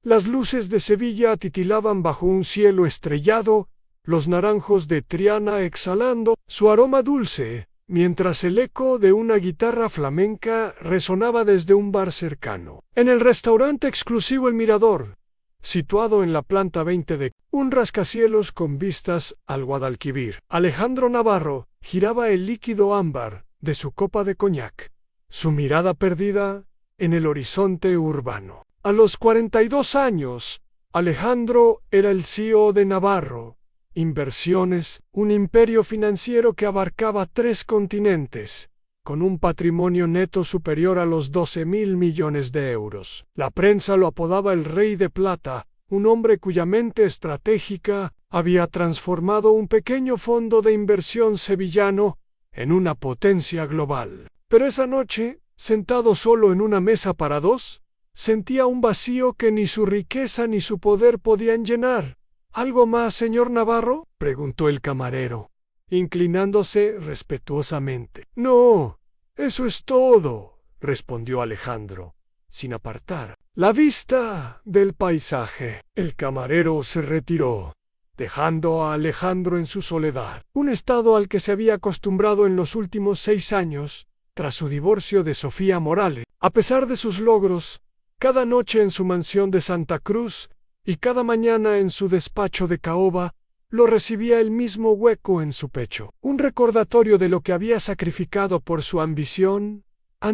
Las luces de Sevilla titilaban bajo un cielo estrellado, los naranjos de Triana exhalando su aroma dulce, mientras el eco de una guitarra flamenca resonaba desde un bar cercano. En el restaurante exclusivo El Mirador, situado en la planta 20 de un rascacielos con vistas al Guadalquivir, Alejandro Navarro giraba el líquido ámbar de su copa de coñac, su mirada perdida en el horizonte urbano. A los 42 años, Alejandro era el CEO de Navarro Inversiones, un imperio financiero que abarcaba 3 continentes, con un patrimonio neto superior a los 12.000 millones de euros. La prensa lo apodaba el Rey de Plata, un hombre cuya mente estratégica había transformado un pequeño fondo de inversión sevillano en una potencia global. Pero esa noche, sentado solo en una mesa para 2, sentía un vacío que ni su riqueza ni su poder podían llenar. ¿Algo más, señor Navarro?, preguntó el camarero, inclinándose respetuosamente. No, eso es todo, respondió Alejandro, sin apartar la vista del paisaje. El camarero se retiró, dejando a Alejandro en su soledad, un estado al que se había acostumbrado en los últimos 6 años, tras su divorcio de Sofía Morales. A pesar de sus logros, cada noche en su mansión de Santa Cruz y cada mañana en su despacho de caoba, lo recibía el mismo hueco en su pecho, un recordatorio de lo que había sacrificado por su ambición.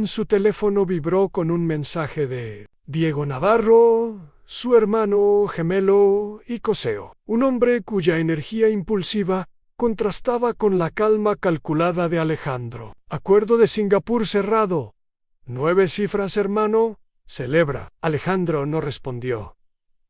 Su teléfono vibró con un mensaje de Diego Navarro, su hermano gemelo y coseo, un hombre cuya energía impulsiva contrastaba con la calma calculada de Alejandro. Acuerdo de Singapur cerrado. 9 cifras, hermano. Celebra. Alejandro no respondió.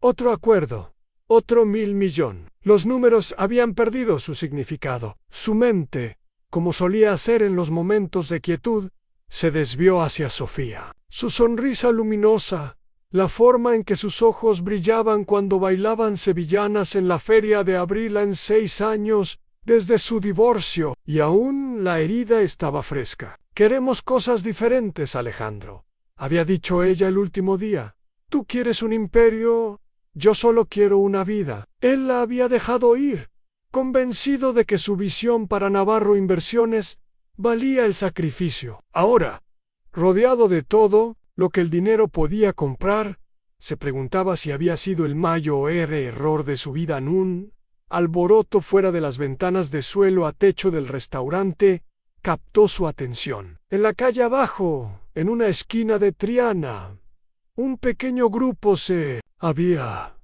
Otro acuerdo. Otro 1.000 millones. Los números habían perdido su significado. Su mente, como solía hacer en los momentos de quietud, se desvió hacia Sofía. Su sonrisa luminosa, la forma en que sus ojos brillaban cuando bailaban sevillanas en la feria de abril en 6 años desde su divorcio, y aún la herida estaba fresca. Queremos cosas diferentes, Alejandro, había dicho ella el último día. Tú quieres un imperio, yo solo quiero una vida. Él la había dejado ir, convencido de que su visión para Navarro Inversiones valía el sacrificio. Ahora, rodeado de todo lo que el dinero podía comprar, se preguntaba si había sido el mayor error de su vida. En un alboroto fuera de las ventanas de suelo a techo del restaurante captó su atención. En la calle abajo, en una esquina de Triana, un pequeño grupo se había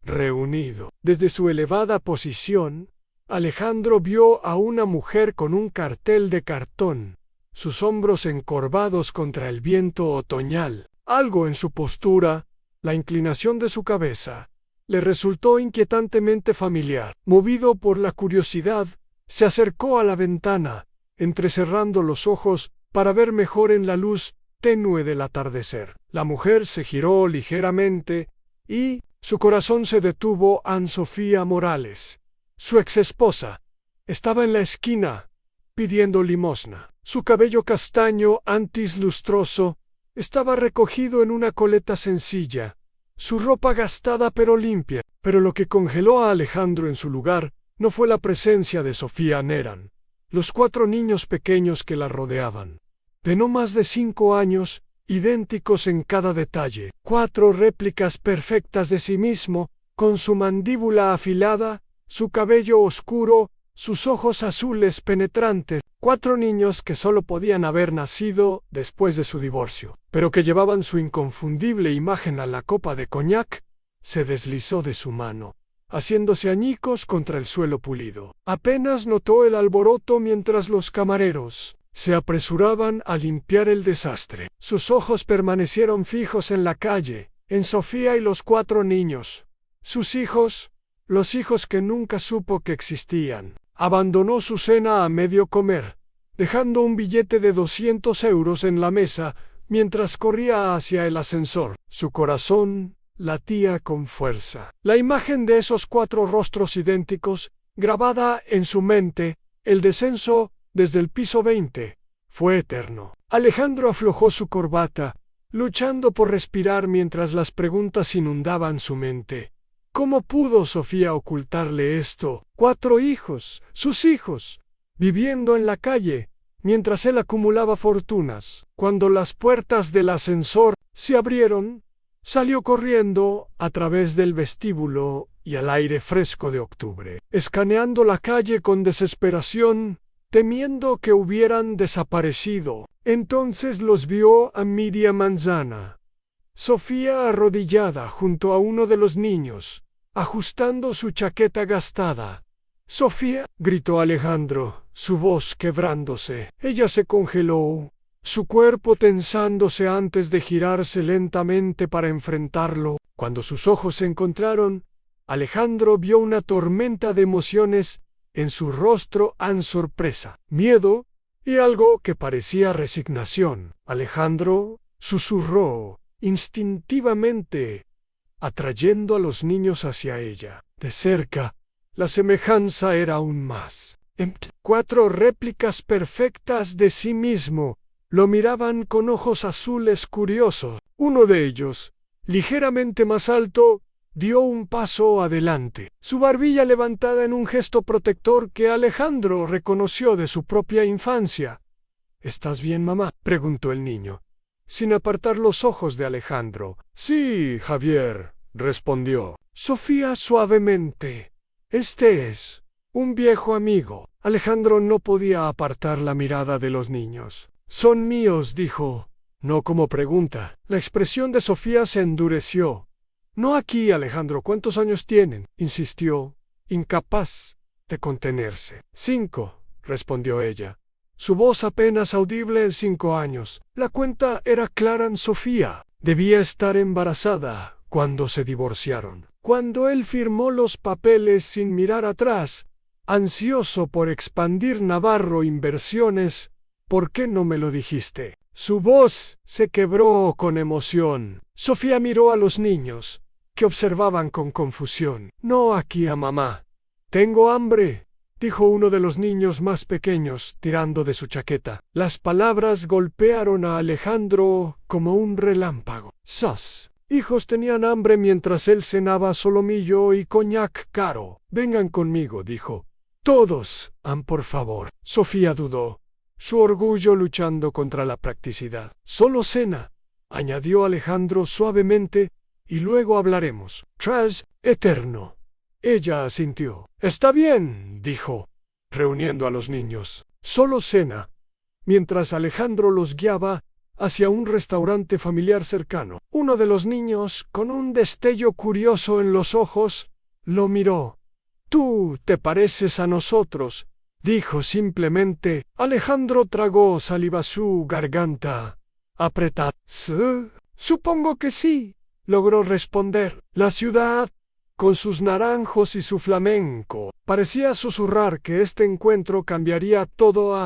reunido. Desde su elevada posición, Alejandro vio a una mujer con un cartel de cartón, sus hombros encorvados contra el viento otoñal. Algo en su postura, la inclinación de su cabeza, le resultó inquietantemente familiar. Movido por la curiosidad, se acercó a la ventana, entrecerrando los ojos para ver mejor en la luz tenue del atardecer. La mujer se giró ligeramente y su corazón se detuvo ante Sofía Morales. Su exesposa estaba en la esquina, pidiendo limosna. Su cabello castaño antes lustroso estaba recogido en una coleta sencilla, su ropa gastada pero limpia. Pero lo que congeló a Alejandro en su lugar no fue la presencia de Sofía, eran los 4 niños pequeños que la rodeaban, de no más de 5 años, idénticos en cada detalle, 4 réplicas perfectas de sí mismo, con su mandíbula afilada, su cabello oscuro, sus ojos azules penetrantes, 4 niños que solo podían haber nacido después de su divorcio, pero que llevaban su inconfundible imagen a la copa de coñac. Se deslizó de su mano, haciéndose añicos contra el suelo pulido. Apenas notó el alboroto mientras los camareros se apresuraban a limpiar el desastre. Sus ojos permanecieron fijos en la calle, en Sofía y los 4 niños. Sus hijos, los hijos que nunca supo que existían. Abandonó su cena a medio comer, dejando un billete de 200 euros en la mesa mientras corría hacia el ascensor. Su corazón latía con fuerza. La imagen de esos 4 rostros idénticos, grabada en su mente, el descenso desde el piso 20, fue eterno. Alejandro aflojó su corbata luchando por respirar mientras las preguntas inundaban su mente. ¿Cómo pudo Sofía ocultarle esto? 4 hijos, sus hijos, viviendo en la calle, mientras él acumulaba fortunas. Cuando las puertas del ascensor se abrieron, salió corriendo a través del vestíbulo y al aire fresco de octubre, escaneando la calle con desesperación, temiendo que hubieran desaparecido. Entonces los vio a media manzana. Sofía arrodillada junto a uno de los niños, ajustando su chaqueta gastada. «Sofía», gritó Alejandro, su voz quebrándose. Ella se congeló, su cuerpo tensándose antes de girarse lentamente para enfrentarlo. Cuando sus ojos se encontraron, Alejandro vio una tormenta de emociones en su rostro, sorpresa, miedo y algo que parecía resignación. Alejandro susurró instintivamente, atrayendo a los niños hacia ella. De cerca, la semejanza era aún más. 4 réplicas perfectas de sí mismo lo miraban con ojos azules curiosos. Uno de ellos, ligeramente más alto, dio un paso adelante, su barbilla levantada en un gesto protector que Alejandro reconoció de su propia infancia. «¿Estás bien, mamá?», preguntó el niño, sin apartar los ojos de Alejandro. «Sí, Javier», respondió Sofía suavemente. «Este es un viejo amigo». Alejandro no podía apartar la mirada de los niños. «Son míos», dijo, no como pregunta. La expresión de Sofía se endureció. «No aquí, Alejandro. ¿Cuántos años tienen?», insistió, incapaz de contenerse. 5, respondió ella. Su voz apenas audible en 5 años. La cuenta era clara en Sofía. Debía estar embarazada cuando se divorciaron. Cuando él firmó los papeles sin mirar atrás, ansioso por expandir Navarro Inversiones, «¿Por qué no me lo dijiste?». Su voz se quebró con emoción. Sofía miró a los niños, que observaban con confusión. «No aquí a mamá. Tengo hambre», dijo uno de los niños más pequeños, tirando de su chaqueta. Las palabras golpearon a Alejandro como un relámpago. Sus hijos tenían hambre mientras él cenaba solomillo y coñac caro. «Vengan conmigo», dijo. «Todos, por favor». Sofía dudó, su orgullo luchando contra la practicidad. «Solo cena», añadió Alejandro suavemente, «y luego hablaremos». «Tras eterno». Ella asintió. «Está bien», dijo, reuniendo a los niños. «Solo cena», mientras Alejandro los guiaba hacia un restaurante familiar cercano. Uno de los niños, con un destello curioso en los ojos, lo miró. «Tú te pareces a nosotros», dijo simplemente. Alejandro tragó saliva, su garganta apretada. «Sí, supongo que sí», logró responder. La ciudad, con sus naranjos y su flamenco, parecía susurrar que este encuentro cambiaría todo.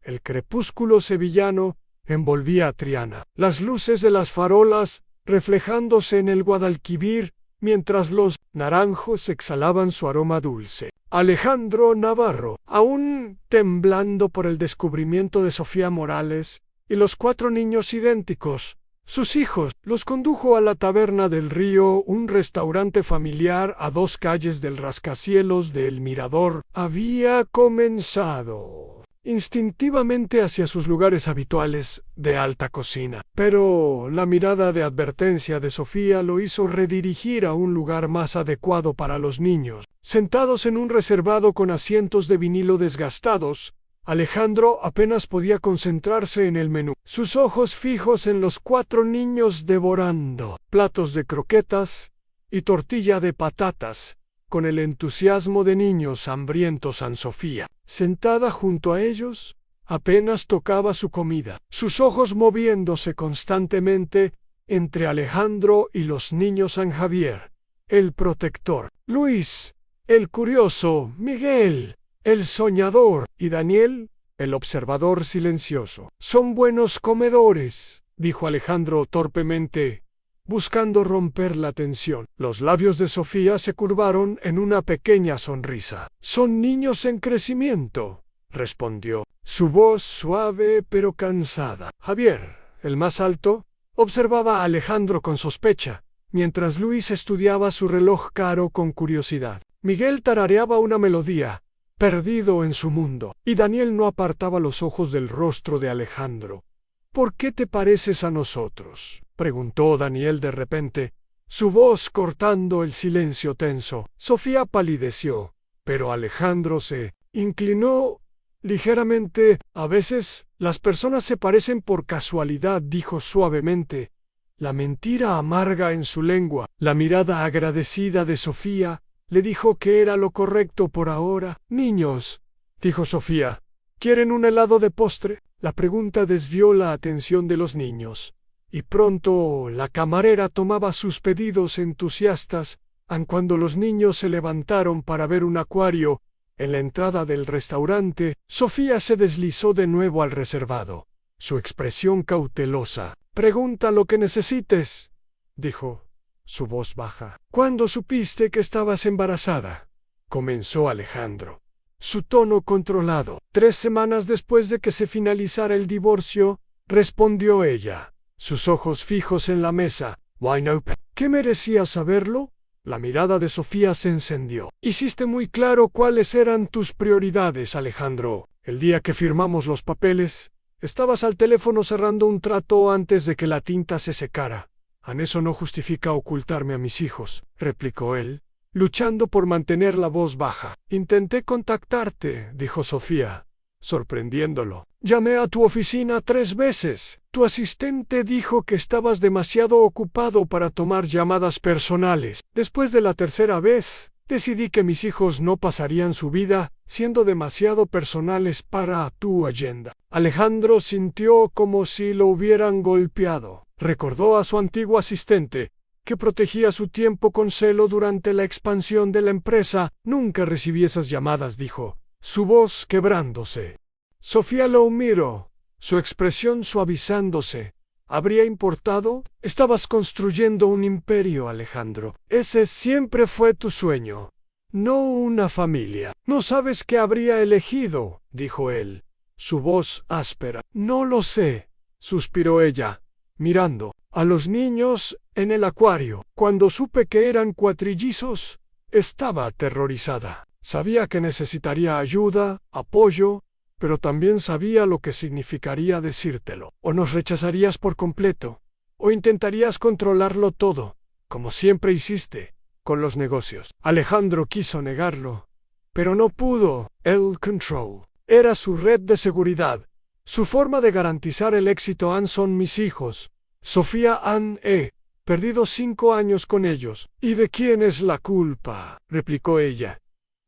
El crepúsculo sevillano envolvía a Triana. Las luces de las farolas reflejándose en el Guadalquivir, mientras los naranjos exhalaban su aroma dulce. Alejandro Navarro, aún temblando por el descubrimiento de Sofía Morales y los 4 niños idénticos, sus hijos, los condujo a la Taberna del Río, un restaurante familiar a 2 calles del rascacielos de El Mirador. Había comenzado instintivamente hacia sus lugares habituales de alta cocina, pero la mirada de advertencia de Sofía lo hizo redirigir a un lugar más adecuado para los niños. Sentados en un reservado con asientos de vinilo desgastados, Alejandro apenas podía concentrarse en el menú, sus ojos fijos en los 4 niños devorando platos de croquetas y tortilla de patatas, con el entusiasmo de niños hambrientos. Sofía, sentada junto a ellos, apenas tocaba su comida, sus ojos moviéndose constantemente entre Alejandro y los niños. Javier, el protector; Luis, el curioso; Miguel, el soñador; y Daniel, el observador silencioso. «Son buenos comedores», dijo Alejandro torpemente, buscando romper la tensión. Los labios de Sofía se curvaron en una pequeña sonrisa. «Son niños en crecimiento», respondió, su voz suave pero cansada. «Javier, el más alto, observaba a Alejandro con sospecha, mientras Luis estudiaba su reloj caro con curiosidad. Miguel tarareaba una melodía, perdido en su mundo, y Daniel no apartaba los ojos del rostro de Alejandro. «¿Por qué te pareces a nosotros?», preguntó Daniel de repente, su voz cortando el silencio tenso. Sofía palideció, pero Alejandro se inclinó ligeramente. «A veces las personas se parecen por casualidad», dijo suavemente, la mentira amarga en su lengua. La mirada agradecida de Sofía le dijo que era lo correcto por ahora. «Niños», dijo Sofía, «¿quieren un helado de postre?». La pregunta desvió la atención de los niños, y pronto la camarera tomaba sus pedidos entusiastas, aun cuando los niños se levantaron para ver un acuario en la entrada del restaurante. Sofía se deslizó de nuevo al reservado, su expresión cautelosa. «Pregunta lo que necesites», dijo, su voz baja. «¿Cuándo supiste que estabas embarazada?», comenzó Alejandro, su tono controlado. «3 semanas después de que se finalizara el divorcio», respondió ella, sus ojos fijos en la mesa. «Why no? ¿Qué merecía saberlo?». La mirada de Sofía se encendió. «Hiciste muy claro cuáles eran tus prioridades, Alejandro. El día que firmamos los papeles, estabas al teléfono cerrando un trato antes de que la tinta se secara. Eso no justifica ocultarme a mis hijos», replicó él, luchando por mantener la voz baja. «Intenté contactarte», dijo Sofía, sorprendiéndolo. «Llamé a tu oficina 3 veces. Tu asistente dijo que estabas demasiado ocupado para tomar llamadas personales. Después de la 3ª vez, decidí que mis hijos no pasarían su vida siendo demasiado personales para tu agenda». Alejandro sintió como si lo hubieran golpeado. Recordó a su antiguo asistente, que protegía su tiempo con celo durante la expansión de la empresa. «Nunca recibí esas llamadas», dijo, su voz quebrándose. Sofía lo miró, su expresión suavizándose. ¿Habría importado? Estabas construyendo un imperio, Alejandro. Ese siempre fue tu sueño, no una familia. «No sabes qué habría elegido», dijo él, su voz áspera. «No lo sé», suspiró ella, mirando a los niños en el acuario. «Cuando supe que eran cuatrillizos, estaba aterrorizada. Sabía que necesitaría ayuda, apoyo, pero también sabía lo que significaría decírtelo. O nos rechazarías por completo, o intentarías controlarlo todo, como siempre hiciste con los negocios». Alejandro quiso negarlo, pero no pudo. El control era su red de seguridad. Su forma de garantizar el éxito. «Son mis hijos, Sofía. He perdido 5 años con ellos». «¿Y de quién es la culpa?», replicó ella.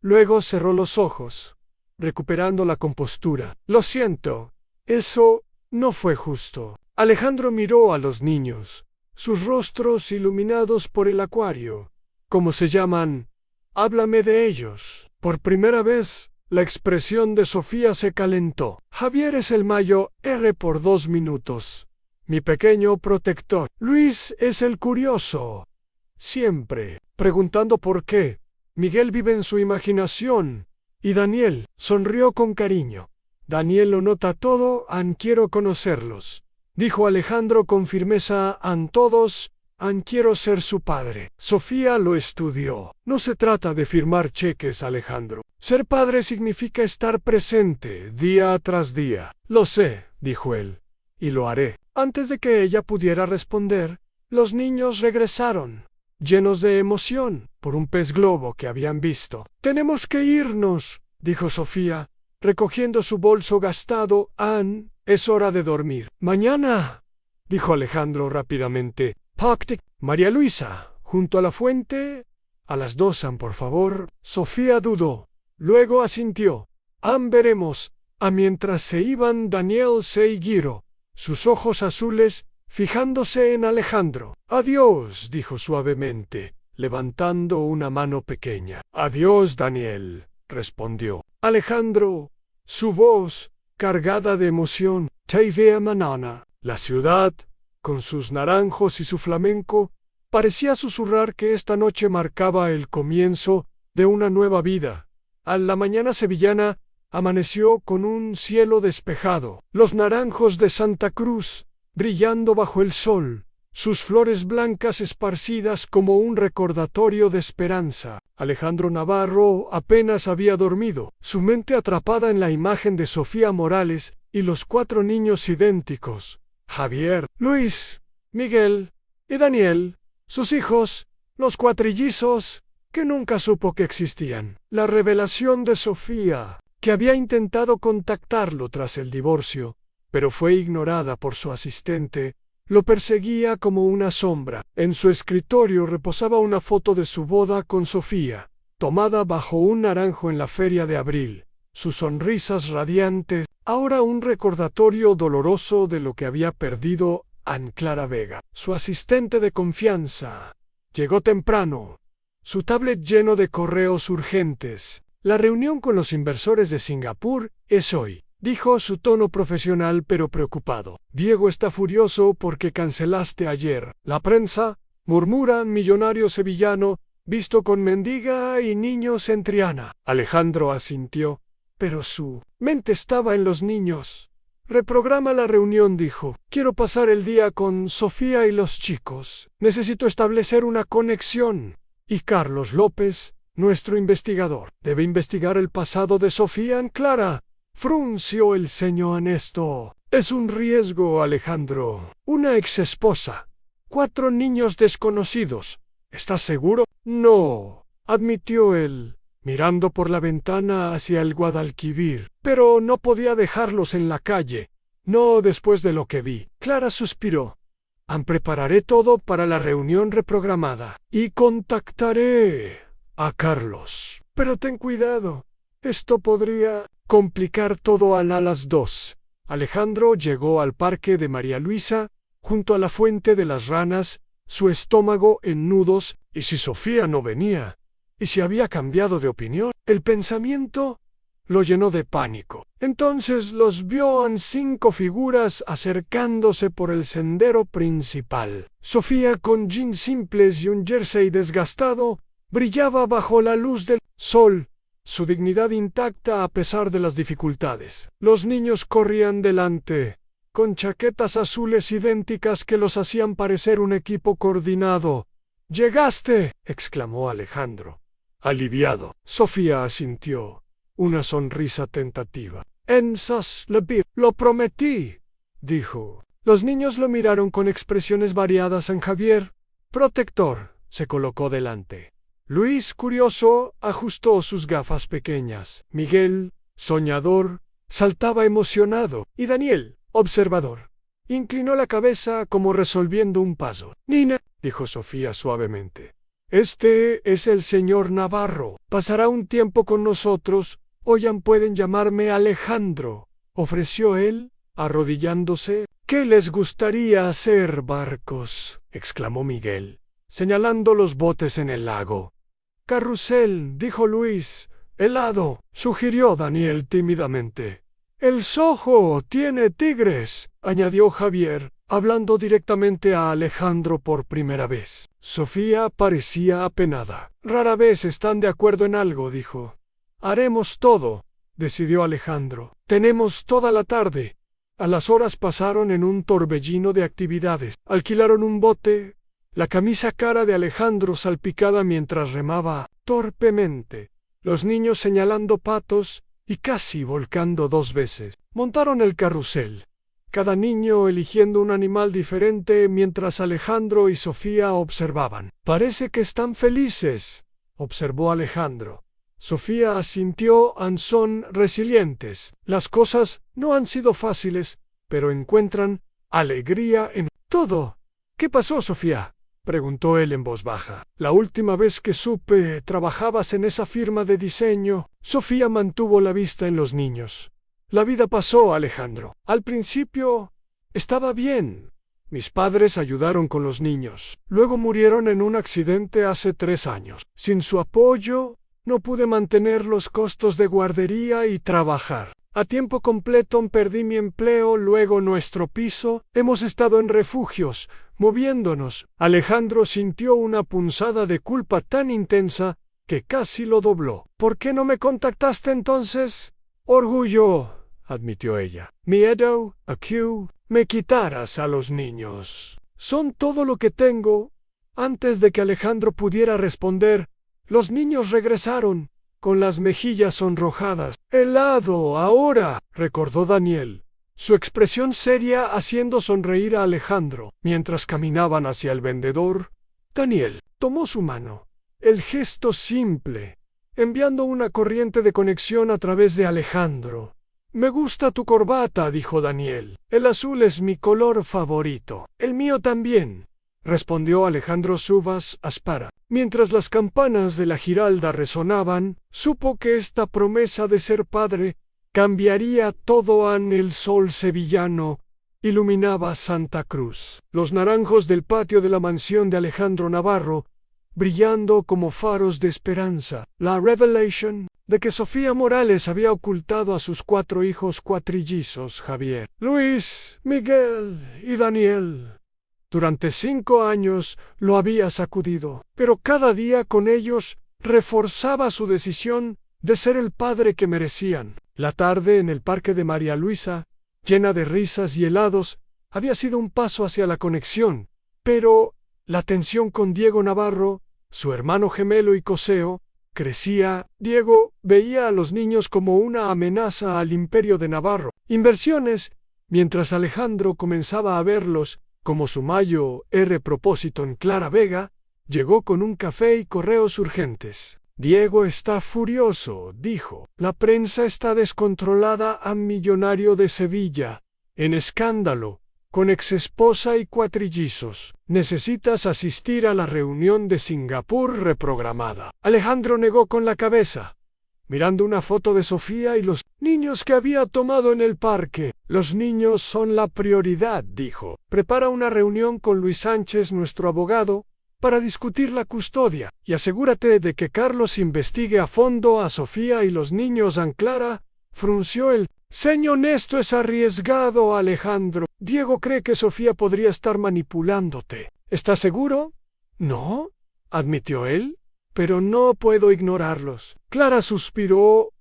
Luego cerró los ojos, recuperando la compostura. «Lo siento, eso no fue justo». Alejandro miró a los niños, sus rostros iluminados por el acuario. «¿Cómo se llaman? Háblame de ellos». Por primera vez, la expresión de Sofía se calentó. «Javier es el mayo R por 2 minutos. Mi pequeño protector. Luis es el curioso, siempre preguntando por qué. Miguel vive en su imaginación. Y Daniel», sonrió con cariño. «Daniel lo nota todo. Quiero conocerlos», dijo Alejandro con firmeza. «Todos. Quiero ser su padre». Sofía lo estudió. «No se trata de firmar cheques, Alejandro. Ser padre significa estar presente día tras día». «Lo sé», dijo él, «y lo haré». Antes de que ella pudiera responder, los niños regresaron, llenos de emoción, por un pez globo que habían visto. «Tenemos que irnos», dijo Sofía, recogiendo su bolso gastado. «Es hora de dormir». «Mañana», dijo Alejandro rápidamente. «Pactic. María Luisa, junto a la fuente. A las 2, por favor». Sofía dudó, luego asintió. Veremos». Mientras se iban, Daniel se giró, sus ojos azules fijándose en Alejandro. «Adiós», dijo suavemente, levantando una mano pequeña. «Adiós, Daniel», respondió Alejandro, su voz cargada de emoción. «Te veo mañana». La ciudad, con sus naranjos y su flamenco, parecía susurrar que esta noche marcaba el comienzo de una nueva vida. A la mañana sevillana amaneció con un cielo despejado. Los naranjos de Santa Cruz brillando bajo el sol, sus flores blancas esparcidas como un recordatorio de esperanza. Alejandro Navarro apenas había dormido, su mente atrapada en la imagen de Sofía Morales y los 4 niños idénticos: Javier, Luis, Miguel y Daniel, sus hijos, los cuatrillizos, que nunca supo que existían. La revelación de Sofía, que había intentado contactarlo tras el divorcio, pero fue ignorada por su asistente, lo perseguía como una sombra. En su escritorio reposaba una foto de su boda con Sofía, tomada bajo un naranjo en la feria de abril. Sus sonrisas radiantes, ahora un recordatorio doloroso de lo que había perdido Ann Clara Vega. Su asistente de confianza llegó temprano, su tablet lleno de correos urgentes. La reunión con los inversores de Singapur es hoy, dijo su tono profesional pero preocupado. Diego está furioso porque cancelaste ayer. La prensa murmura millonario sevillano visto con mendiga y niños en Triana. Alejandro asintió, pero su mente estaba en los niños. Reprograma la reunión, dijo. Quiero pasar el día con Sofía y los chicos. Necesito establecer una conexión. Y Carlos López, nuestro investigador, debe investigar el pasado de Sofía Ann Clara. Frunció el ceño Ernesto. Es un riesgo, Alejandro. Una exesposa. 4 niños desconocidos. ¿Estás seguro? No, admitió él, mirando por la ventana hacia el Guadalquivir. Pero no podía dejarlos en la calle. No después de lo que vi. Clara suspiró. Prepararé todo para la reunión reprogramada. Y contactaré a Carlos. Pero ten cuidado. Esto podría complicar todo a las 2. Alejandro llegó al parque de María Luisa, junto a la fuente de las ranas, su estómago en nudos. ¿Y si Sofía no venía? ¿Y si había cambiado de opinión? El pensamiento lo llenó de pánico. Entonces los vio en 5 figuras acercándose por el sendero principal. Sofía, con jeans simples y un jersey desgastado, brillaba bajo la luz del sol, su dignidad intacta a pesar de las dificultades. Los niños corrían delante, con chaquetas azules idénticas que los hacían parecer un equipo coordinado. «¡Llegaste!», exclamó Alejandro, aliviado. Sofía asintió, una sonrisa tentativa. «Ensas Lebir, lo prometí», dijo. Los niños lo miraron con expresiones variadas. En Javier, protector, se colocó delante. Luis, curioso, ajustó sus gafas pequeñas. Miguel, soñador, saltaba emocionado. Y Daniel, observador, inclinó la cabeza como resolviendo un paso. «Nina», dijo Sofía suavemente, «este es el señor Navarro. Pasará un tiempo con nosotros. Oyan, pueden llamarme Alejandro», ofreció él, arrodillándose. «¿Qué les gustaría hacer, barcos?», exclamó Miguel, señalando los botes en el lago. «Carrusel», dijo Luis. «Helado», sugirió Daniel tímidamente. «El Soho tiene tigres», añadió Javier, hablando directamente a Alejandro por primera vez. Sofía parecía apenada. «Rara vez están de acuerdo en algo», dijo. «Haremos todo», decidió Alejandro. «Tenemos toda la tarde». A las horas pasaron en un torbellino de actividades. Alquilaron un bote, la camisa cara de Alejandro salpicada mientras remaba torpemente, los niños señalando patos y casi volcando 2 veces. Montaron el carrusel, cada niño eligiendo un animal diferente mientras Alejandro y Sofía observaban. «Parece que están felices», observó Alejandro. Sofía asintió. «Son resilientes. Las cosas no han sido fáciles, pero encuentran alegría en todo». «¿Qué pasó, Sofía?», preguntó él en voz baja. «La última vez que supe, trabajabas en esa firma de diseño». Sofía mantuvo la vista en los niños. «La vida pasó, Alejandro. Al principio estaba bien. Mis padres ayudaron con los niños. Luego murieron en un accidente hace 3 años. Sin su apoyo, no pude mantener los costos de guardería y trabajar. A tiempo completo perdí mi empleo, luego nuestro piso. Hemos estado en refugios, moviéndonos». Alejandro sintió una punzada de culpa tan intensa que casi lo dobló. «¿Por qué no me contactaste entonces?». «Orgullo», admitió ella. «Miedo a que me quitaras a los niños. Son todo lo que tengo. Antes de que Alejandro pudiera responder, los niños regresaron, con las mejillas sonrojadas. «¡Helado, ahora!», recordó Daniel, su expresión seria haciendo sonreír a Alejandro. Mientras caminaban hacia el vendedor, Daniel tomó su mano. El gesto simple, enviando una corriente de conexión a través de Alejandro. «Me gusta tu corbata», dijo Daniel. «El azul es mi color favorito». «El mío también», respondió Alejandro Subas Aspara. Mientras las campanas de la Giralda resonaban, supo que esta promesa de ser padre cambiaría todo. El sol sevillano iluminaba Santa Cruz. Los naranjos del patio de la mansión de Alejandro Navarro, brillando como faros de esperanza. La revelation de que Sofía Morales había ocultado a sus 4 hijos cuatrillizos, Javier, Luis, Miguel y Daniel. Durante 5 años lo había sacudido, pero cada día con ellos reforzaba su decisión de ser el padre que merecían. La tarde en el parque de María Luisa, llena de risas y helados, había sido un paso hacia la conexión, pero la tensión con Diego Navarro, su hermano gemelo y coseo, crecía. Diego veía a los niños como una amenaza al imperio de Navarro. Inversiones, mientras Alejandro comenzaba a verlos como su mayo propósito en Clara Vega, llegó con un café y correos urgentes. «Diego está furioso», dijo. «La prensa está descontrolada a millonario de Sevilla, en escándalo, con exesposa y cuatrillizos. Necesitas asistir a la reunión de Singapur reprogramada». Alejandro negó con la cabeza, mirando una foto de Sofía y los niños que había tomado en el parque. «Los niños son la prioridad», dijo. «Prepara una reunión con Luis Sánchez, nuestro abogado, para discutir la custodia, y asegúrate de que Carlos investigue a fondo a Sofía y los niños». Anclara frunció el ceño. «Esto es arriesgado, Alejandro. Diego cree que Sofía podría estar manipulándote». «¿Estás seguro?» «No», admitió él, «pero no puedo ignorarlos». Clara suspiró.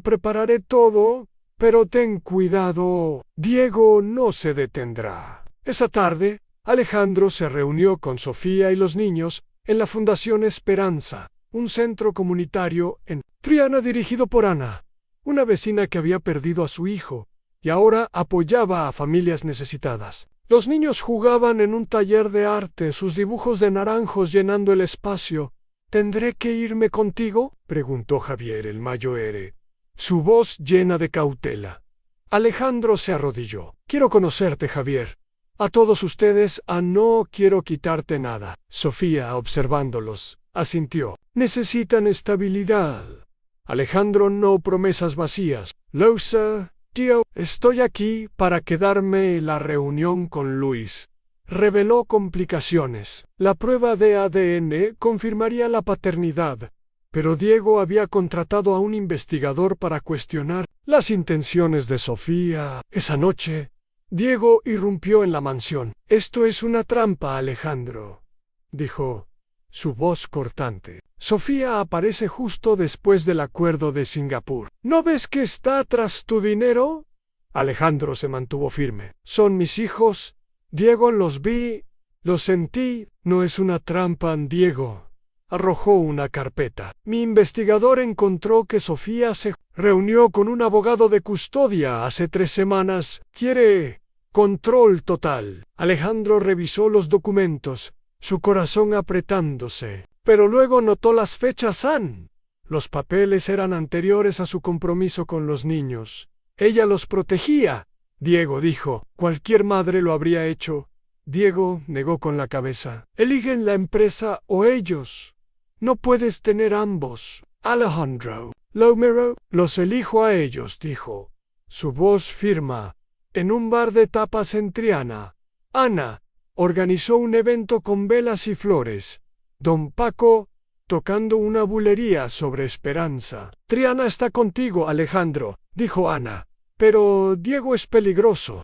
«Prepararé todo, pero ten cuidado. Diego no se detendrá». Esa tarde, Alejandro se reunió con Sofía y los niños en la Fundación Esperanza, un centro comunitario en Triana dirigido por Ana, una vecina que había perdido a su hijo y ahora apoyaba a familias necesitadas. Los niños jugaban en un taller de arte, sus dibujos de naranjos llenando el espacio. «¿Tendré que irme contigo?», preguntó Javier el mayor, su voz llena de cautela. Alejandro se arrodilló. «Quiero conocerte, Javier. A todos ustedes. No quiero quitarte nada». Sofía, observándolos, asintió. «Necesitan estabilidad». Alejandro, no promesas vacías. «Louisa, tío, estoy aquí para quedarme». La reunión con Luis reveló complicaciones. La prueba de ADN confirmaría la paternidad, pero Diego había contratado a un investigador para cuestionar las intenciones de Sofía. Esa noche, Diego irrumpió en la mansión. «Esto es una trampa, Alejandro», dijo, su voz cortante. «Sofía aparece justo después del acuerdo de Singapur. ¿No ves que está tras tu dinero?» Alejandro se mantuvo firme. «Son mis hijos, Diego, los vi, los sentí». «No es una trampa, Diego». Arrojó una carpeta. «Mi investigador encontró que Sofía se reunió con un abogado de custodia hace 3 semanas. Quiere control total». Alejandro revisó los documentos, su corazón apretándose, pero luego notó las fechas. Los papeles eran anteriores a su compromiso con los niños. Ella los protegía. Diego dijo. «Cualquier madre lo habría hecho». Diego negó con la cabeza. «Eligen la empresa o ellos. No puedes tener ambos, Alejandro». «Lo miró». «Los elijo a ellos», dijo, su voz firme. En un bar de tapas en Triana, Ana organizó un evento con velas y flores. Don Paco tocando una bulería sobre esperanza. «Triana está contigo, Alejandro», dijo Ana. «Pero Diego es peligroso».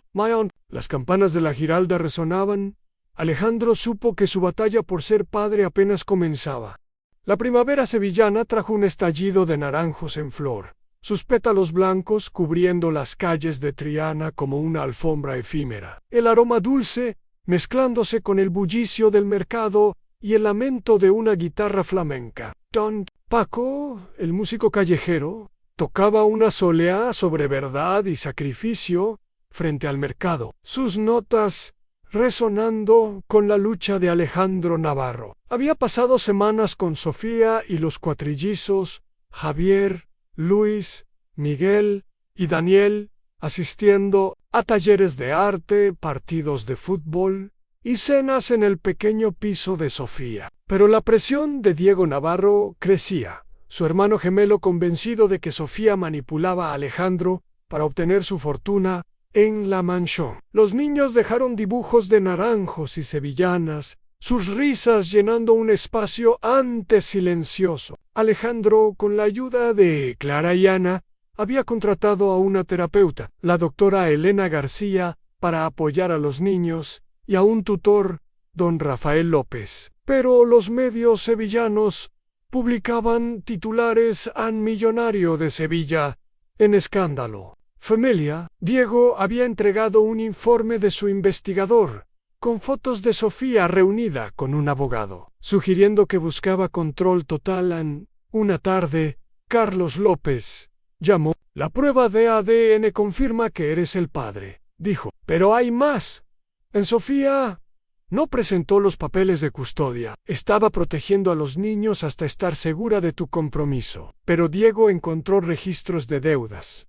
Las campanas de la Giralda resonaban. Alejandro supo que su batalla por ser padre apenas comenzaba. La primavera sevillana trajo un estallido de naranjos en flor. sus pétalos blancos cubriendo las calles de Triana como una alfombra efímera. El aroma dulce, mezclándose con el bullicio del mercado y el lamento de una guitarra flamenca. Don Paco, el músico callejero, tocaba una soleá sobre verdad y sacrificio frente al mercado, sus notas resonando con la lucha de Alejandro Navarro. Había pasado semanas con Sofía y los cuatrillizos, Javier, Luis, Miguel y Daniel, asistiendo a talleres de arte, partidos de fútbol y cenas en el pequeño piso de Sofía. Pero la presión de Diego Navarro crecía, su hermano gemelo convencido de que Sofía manipulaba a Alejandro para obtener su fortuna en la mansión. Los niños dejaron dibujos de naranjos y sevillanas, sus risas llenando un espacio antes silencioso. Alejandro, con la ayuda de Clara y Ana, había contratado a una terapeuta, la doctora Elena García, para apoyar a los niños, y a un tutor, don Rafael López. Pero los medios sevillanos publicaban titulares an millonario de Sevilla en escándalo. Familia, Diego había entregado un informe de su investigador, con fotos de Sofía reunida con un abogado, sugiriendo que buscaba control total en una tarde. Carlos López llamó. La prueba de ADN confirma que eres el padre, dijo. Pero hay más. En Sofía no presentó los papeles de custodia. Estaba protegiendo a los niños hasta estar segura de tu compromiso. Pero Diego encontró registros de deudas.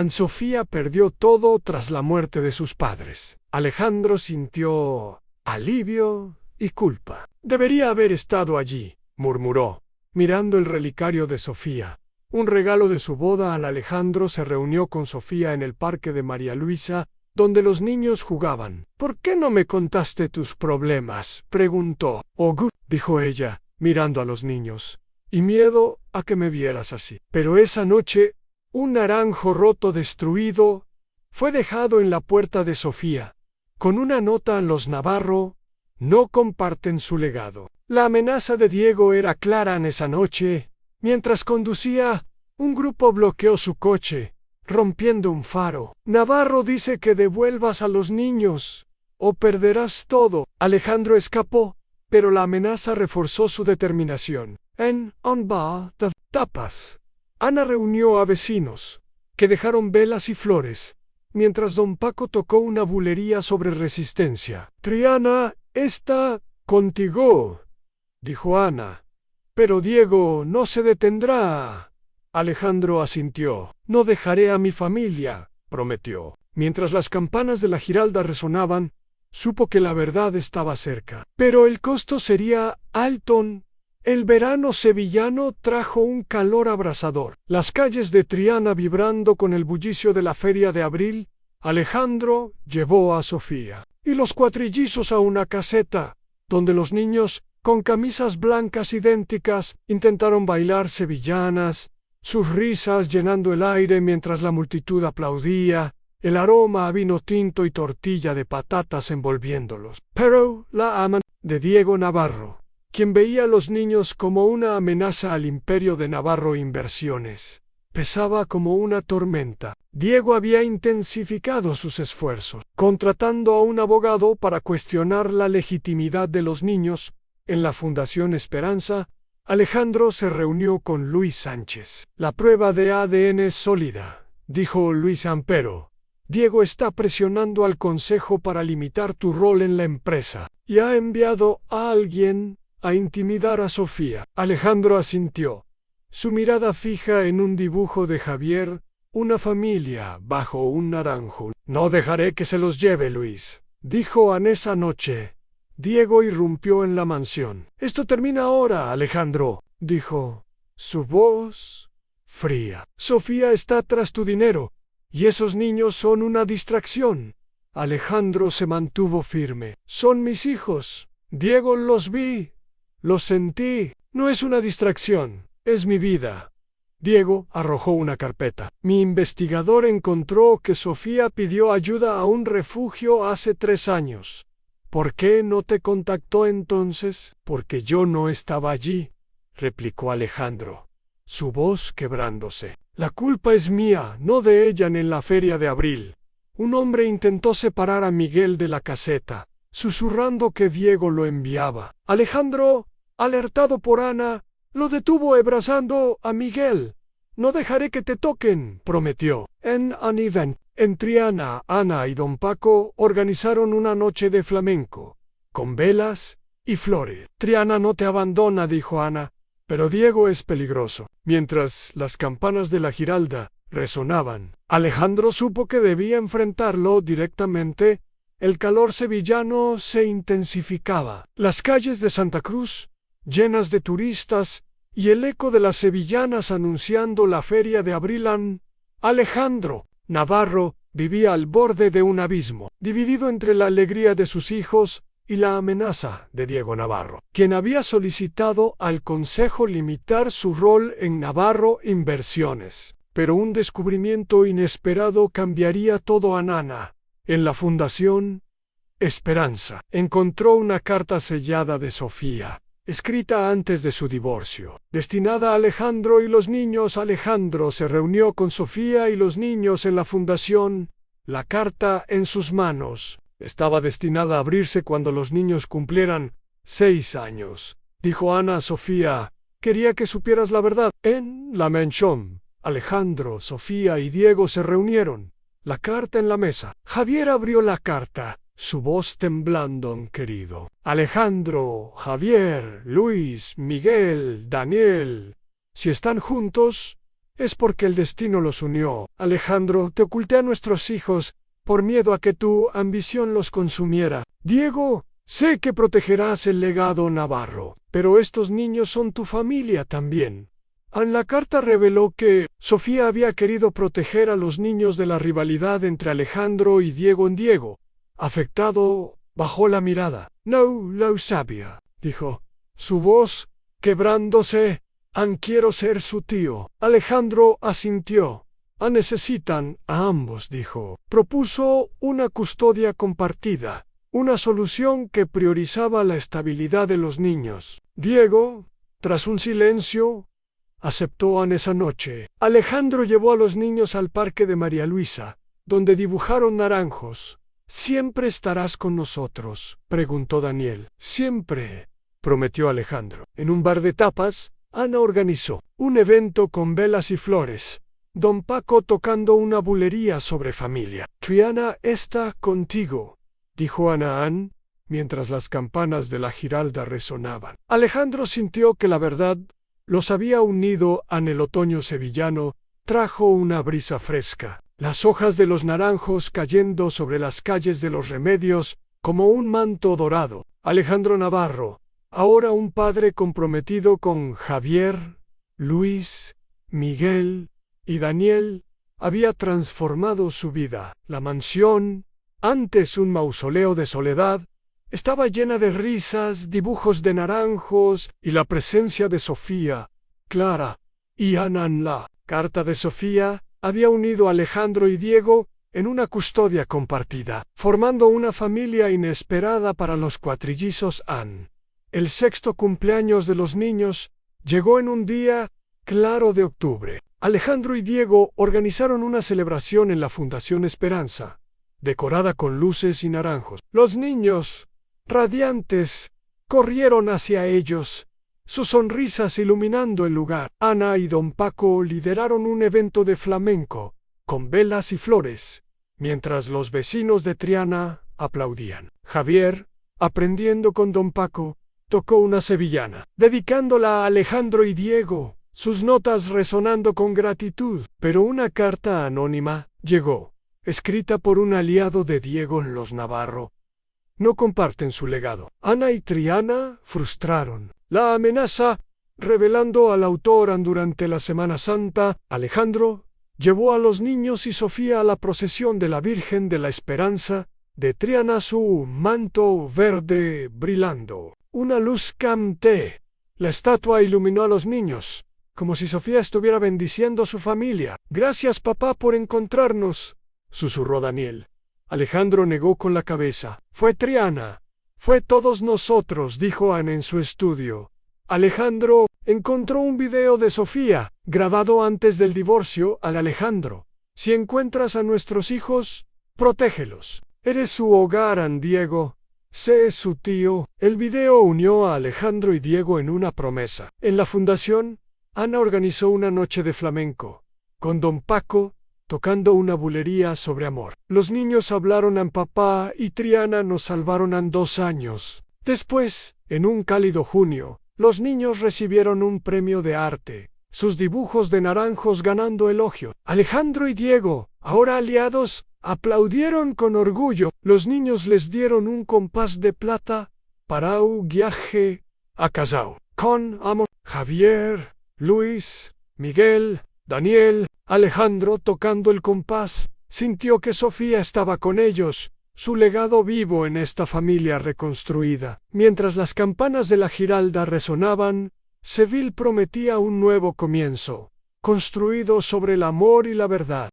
Sofía perdió todo tras la muerte de sus padres. Alejandro sintió alivio y culpa. Debería haber estado allí, murmuró, mirando el relicario de Sofía. Un regalo de su boda. Alejandro se reunió con Sofía en el parque de María Luisa, donde los niños jugaban. ¿Por qué no me contaste tus problemas?, preguntó. Oh, dijo ella, mirando a los niños. Y miedo a que me vieras así. Pero esa noche, un naranjo roto destruido fue dejado en la puerta de Sofía, con una nota: los Navarro no comparten su legado. La amenaza de Diego era clara en esa noche. Mientras conducía, un grupo bloqueó su coche, rompiendo un faro. Navarro dice que devuelvas a los niños, o perderás todo. Alejandro escapó, pero la amenaza reforzó su determinación. En un bar de tapas, Ana reunió a vecinos, que dejaron velas y flores, mientras don Paco tocó una bulería sobre resistencia. Triana está contigo, dijo Ana. Pero Diego no se detendrá. Alejandro asintió. No dejaré a mi familia, prometió. Mientras las campanas de la Giralda resonaban, supo que la verdad estaba cerca. Pero el costo sería alto. El verano sevillano trajo un calor abrasador. Las calles de Triana vibrando con el bullicio de la feria de abril. Alejandro llevó a Sofía y los cuatrillizos a una caseta, donde los niños, con camisas blancas idénticas, intentaron bailar sevillanas, sus risas llenando el aire mientras la multitud aplaudía, el aroma a vino tinto y tortilla de patatas envolviéndolos. Pero la ama de Diego Navarro, quien veía a los niños como una amenaza al imperio de Navarro Inversiones, pesaba como una tormenta. Diego había intensificado sus esfuerzos, contratando a un abogado para cuestionar la legitimidad de los niños. En la Fundación Esperanza, Alejandro se reunió con Luis Sánchez. La prueba de ADN es sólida, dijo Luis Ampero. Diego está presionando al Consejo para limitar tu rol en la empresa, y ha enviado a alguien a intimidar a Sofía. Alejandro asintió, su mirada fija en un dibujo de Javier, una familia bajo un naranjo. No dejaré que se los lleve, Luis, dijo en esa noche. Diego irrumpió en la mansión. Esto termina ahora, Alejandro, dijo, su voz fría. Sofía está tras tu dinero, y esos niños son una distracción. Alejandro se mantuvo firme. Son mis hijos. Diego, los vi. Los sentí. No es una distracción. Es mi vida. Diego arrojó una carpeta. Mi investigador encontró que Sofía pidió ayuda a un refugio hace 3 años. ¿Por qué no te contactó entonces? Porque yo no estaba allí, replicó Alejandro, su voz quebrándose. La culpa es mía, no de ella en la feria de abril. Un hombre intentó separar a Miguel de la caseta, susurrando que Diego lo enviaba. Alejandro, alertado por Ana, lo detuvo abrazando a Miguel. No dejaré que te toquen, prometió. En an event, en Triana, Ana y don Paco organizaron una noche de flamenco, con velas y flores. Triana no te abandona, dijo Ana, pero Diego es peligroso. Mientras las campanas de la Giralda resonaban, Alejandro supo que debía enfrentarlo directamente. El calor sevillano se intensificaba. Las calles de Santa Cruz, llenas de turistas, y el eco de las sevillanas anunciando la feria de abril. Alejandro Navarro vivía al borde de un abismo, dividido entre la alegría de sus hijos y la amenaza de Diego Navarro, quien había solicitado al Consejo limitar su rol en Navarro Inversiones. Pero un descubrimiento inesperado cambiaría todo. Ana, en la Fundación Esperanza, encontró una carta sellada de Sofía, escrita antes de su divorcio, destinada a Alejandro y los niños. Alejandro se reunió con Sofía y los niños en la fundación. La carta en sus manos estaba destinada a abrirse cuando los niños cumplieran 6 años. Dijo Ana a Sofía: quería que supieras la verdad. En la mansión, Alejandro, Sofía y Diego se reunieron. La carta en la mesa. Javier abrió la carta, su voz temblando. Querido Alejandro, Javier, Luis, Miguel, Daniel, si están juntos, es porque el destino los unió. Alejandro, te oculté a nuestros hijos por miedo a que tu ambición los consumiera. Diego, sé que protegerás el legado navarro, pero estos niños son tu familia también. En la carta reveló que Sofía había querido proteger a los niños de la rivalidad entre Alejandro y Diego. Diego, afectado, bajó la mirada. No lo sabía, dijo, su voz quebrándose. Quiero ser su tío. Alejandro asintió. Necesitan a ambos, dijo. Propuso una custodia compartida, una solución que priorizaba la estabilidad de los niños. Diego, tras un silencio, aceptó en esa noche. Alejandro llevó a los niños al parque de María Luisa, donde dibujaron naranjos. ¿Siempre estarás con nosotros?, preguntó Daniel. Siempre, prometió Alejandro. En un bar de tapas, Ana organizó un evento con velas y flores. Don Paco tocando una bulería sobre familia. Triana está contigo, dijo Ana mientras las campanas de la Giralda resonaban. Alejandro sintió que la verdad los había unido. En el otoño sevillano trajo una brisa fresca, las hojas de los naranjos cayendo sobre las calles de los Remedios como un manto dorado. Alejandro Navarro, ahora un padre comprometido con Javier, Luis, Miguel y Daniel, había transformado su vida. La mansión, antes un mausoleo de soledad, estaba llena de risas, dibujos de naranjos y la presencia de Sofía, Clara y Ana. La carta de Sofía había unido a Alejandro y Diego en una custodia compartida, formando una familia inesperada para los cuatrillizos. El 6º cumpleaños de los niños llegó en un día claro de octubre. Alejandro y Diego organizaron una celebración en la Fundación Esperanza, decorada con luces y naranjos. Los niños, radiantes, corrieron hacia ellos, sus sonrisas iluminando el lugar. Ana y don Paco lideraron un evento de flamenco, con velas y flores, mientras los vecinos de Triana aplaudían. Javier, aprendiendo con don Paco, tocó una sevillana, dedicándola a Alejandro y Diego, sus notas resonando con gratitud. Pero una carta anónima llegó, escrita por un aliado de Diego. Los Navarro no comparten su legado. Ana y Triana frustraron la amenaza, revelando al autor. Durante la Semana Santa, Alejandro llevó a los niños y Sofía a la procesión de la Virgen de la Esperanza de Triana, su manto verde brillando. Una luz camté. La estatua iluminó a los niños, como si Sofía estuviera bendiciendo a su familia. Gracias, papá, por encontrarnos, susurró Daniel. Alejandro negó con la cabeza. Fue Triana. Fue todos nosotros, dijo Ana en su estudio. Alejandro encontró un video de Sofía, grabado antes del divorcio, al Alejandro. Si encuentras a nuestros hijos, protégelos. Eres su hogar, Diego. Sé su tío. El video unió a Alejandro y Diego en una promesa. En la fundación, Ana organizó una noche de flamenco, con don Paco, tocando una bulería sobre amor. Los niños hablaron a papá y Triana nos salvaron en 2 años. Después, en un cálido junio, los niños recibieron un premio de arte, sus dibujos de naranjos ganando elogio. Alejandro y Diego, ahora aliados, aplaudieron con orgullo. Los niños les dieron un compás de plata para un viaje a Callao. Con amor, Javier, Luis, Miguel, Daniel, Alejandro tocando el compás, sintió que Sofía estaba con ellos, su legado vivo en esta familia reconstruida. Mientras las campanas de la Giralda resonaban, Seville prometía un nuevo comienzo, construido sobre el amor y la verdad.